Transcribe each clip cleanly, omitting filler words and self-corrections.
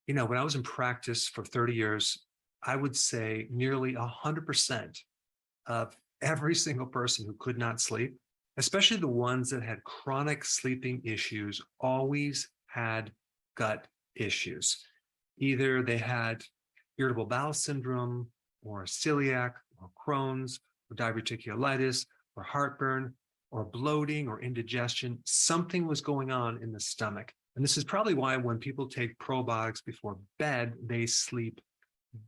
When I was in practice for 30 years, I would say nearly 100% of every single person who could not sleep, especially the ones that had chronic sleeping issues, always had gut issues. Either they had irritable bowel syndrome or celiac or Crohn's or diverticulitis or heartburn or bloating or indigestion. Something was going on in the stomach. And this is probably why when people take probiotics before bed, they sleep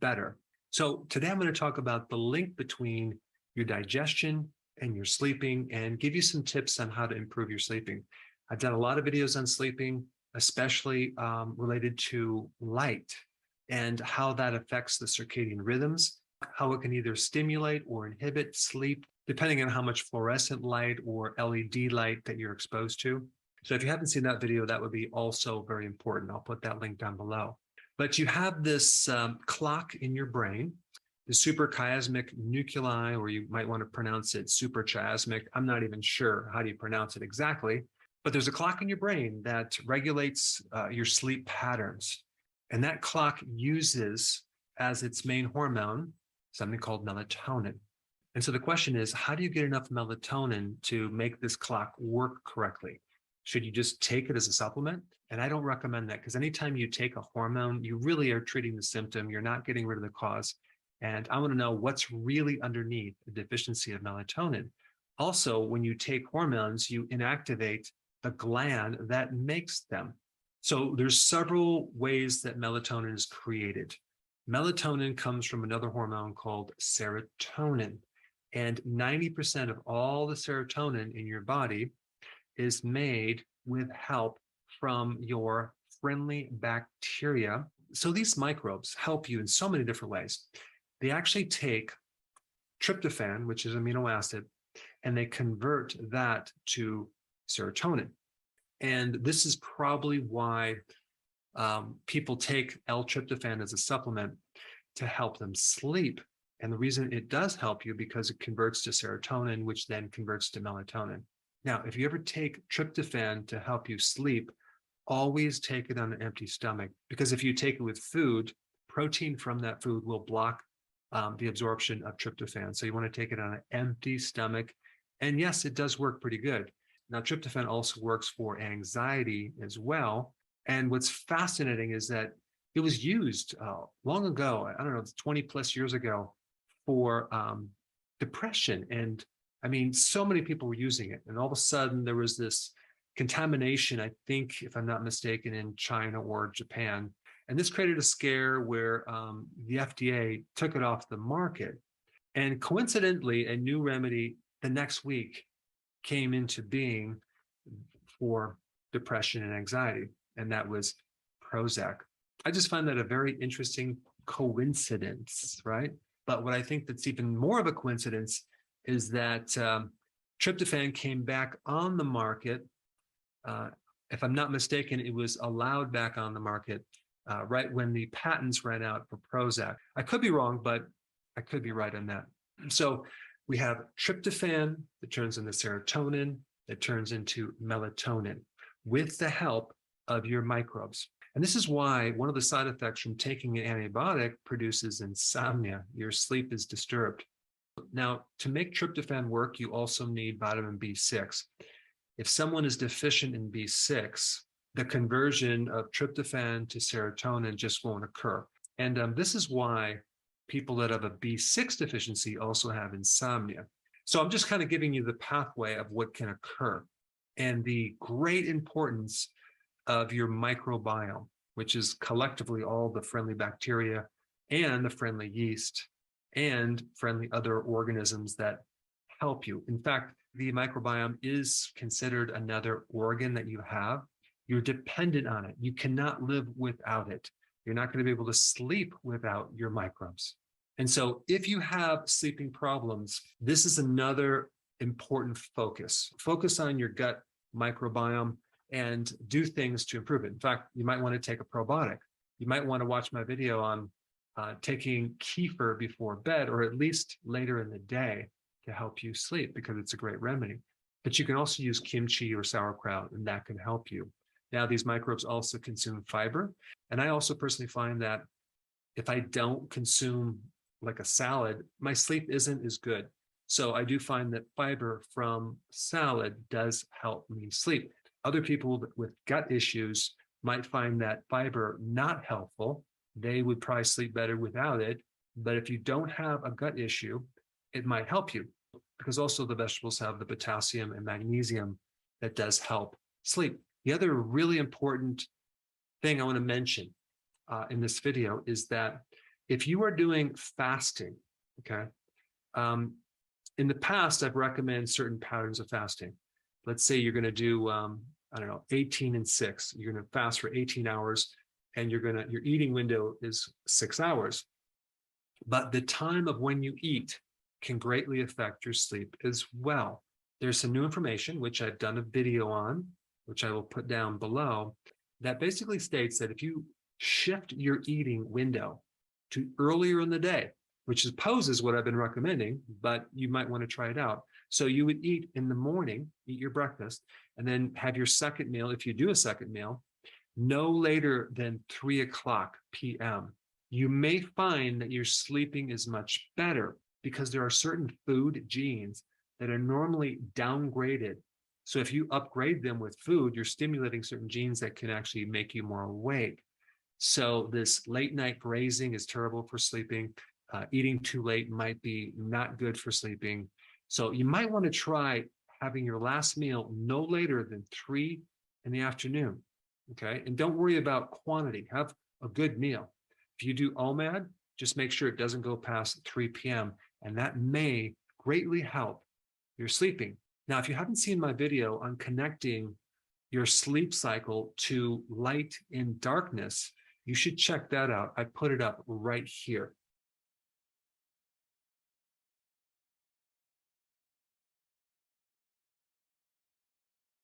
better. So today I'm going to talk about the link between your digestion and your sleeping and give you some tips on how to improve your sleeping. I've done a lot of videos on sleeping, especially related to light and how that affects the circadian rhythms, how it can either stimulate or inhibit sleep, depending on how much fluorescent light or LED light that you're exposed to. So if you haven't seen that video, that would be also very important. I'll put that link down below. But you have this clock in your brain, the suprachiasmatic nuclei, or you might want to pronounce it suprachiasmatic. I'm not even sure how do you pronounce it exactly, but there's a clock in your brain that regulates your sleep patterns. And that clock uses as its main hormone something called melatonin. And so the question is, how do you get enough melatonin to make this clock work correctly? Should you just take it as a supplement? And I don't recommend that, because anytime you take a hormone, you really are treating the symptom. You're not getting rid of the cause. And I want to know what's really underneath the deficiency of melatonin. Also, when you take hormones, you inactivate the gland that makes them. So there's several ways that melatonin is created. Melatonin comes from another hormone called serotonin. And 90% of all the serotonin in your body is made with help from your friendly bacteria. So these microbes help you in so many different ways. They actually take tryptophan, which is amino acid, and they convert that to serotonin. And this is probably why people take L-tryptophan as a supplement to help them sleep. And the reason it does help you because it converts to serotonin, which then converts to melatonin. Now, if you ever take tryptophan to help you sleep, always take it on an empty stomach, because if you take it with food, protein from that food will block the absorption of tryptophan. So you want to take it on an empty stomach. And yes, it does work pretty good. Now, tryptophan also works for anxiety as well. And what's fascinating is that it was used long ago, I don't know, 20 plus years ago, for depression. And I mean, so many people were using it. And all of a sudden, there was this contamination, I think, if I'm not mistaken, in China or Japan. And this created a scare where the FDA took it off the market. And coincidentally, a new remedy the next week came into being for depression and anxiety, and that was Prozac. I just find that a very interesting coincidence, right? But what I think that's even more of a coincidence is that tryptophan came back on the market. If I'm not mistaken, it was allowed back on the market right when the patents ran out for Prozac. I could be wrong, but I could be right on that. So we have tryptophan that turns into serotonin, that turns into melatonin with the help of your microbes. And this is why one of the side effects from taking an antibiotic produces insomnia. Your sleep is disturbed. Now, to make tryptophan work, you also need vitamin B6. If someone is deficient in B6, the conversion of tryptophan to serotonin just won't occur. And this is why people that have a B6 deficiency also have insomnia. So I'm just kind of giving you the pathway of what can occur and the great importance of your microbiome, which is collectively all the friendly bacteria and the friendly yeast and friendly other organisms that help you. In fact, the microbiome is considered another organ that you have. You're dependent on it. You cannot live without it. You're not going to be able to sleep without your microbes. And so if you have sleeping problems, this is another important focus. Focus on your gut microbiome and do things to improve it. In fact, you might want to take a probiotic. You might want to watch my video on taking kefir before bed, or at least later in the day, to help you sleep, because it's a great remedy. But you can also use kimchi or sauerkraut, and that can help you. Now, these microbes also consume fiber. And I also personally find that if I don't consume like a salad, my sleep isn't as good. So I do find that fiber from salad does help me sleep. Other people with gut issues might find that fiber not helpful. They would probably sleep better without it. But if you don't have a gut issue, it might help you, because also the vegetables have the potassium and magnesium that does help sleep. The other really important thing I want to mention in this video is that if you are doing fasting, okay, in the past, I've recommended certain patterns of fasting. Let's say you're going to do, I don't know, 18 and 6. You're going to fast for 18 hours, and your eating window is 6 hours. But the time of when you eat can greatly affect your sleep as well. There's some new information, which I've done a video on, which I will put down below, that basically states that if you shift your eating window to earlier in the day, which opposes what I've been recommending, but you might want to try it out. So you would eat in the morning, eat your breakfast, and then have your second meal, if you do a second meal, no later than 3 o'clock p.m. You may find that your sleeping is much better because there are certain food genes that are normally downgraded. So if you upgrade them with food, you're stimulating certain genes that can actually make you more awake. So this late night grazing is terrible for sleeping. Eating too late might be not good for sleeping. So you might want to try having your last meal no later than 3 in the afternoon, okay? And don't worry about quantity. Have a good meal. If you do OMAD, just make sure it doesn't go past 3 p.m. and that may greatly help your sleeping. Now, if you haven't seen my video on connecting your sleep cycle to light and darkness, you should check that out. I put it up right here.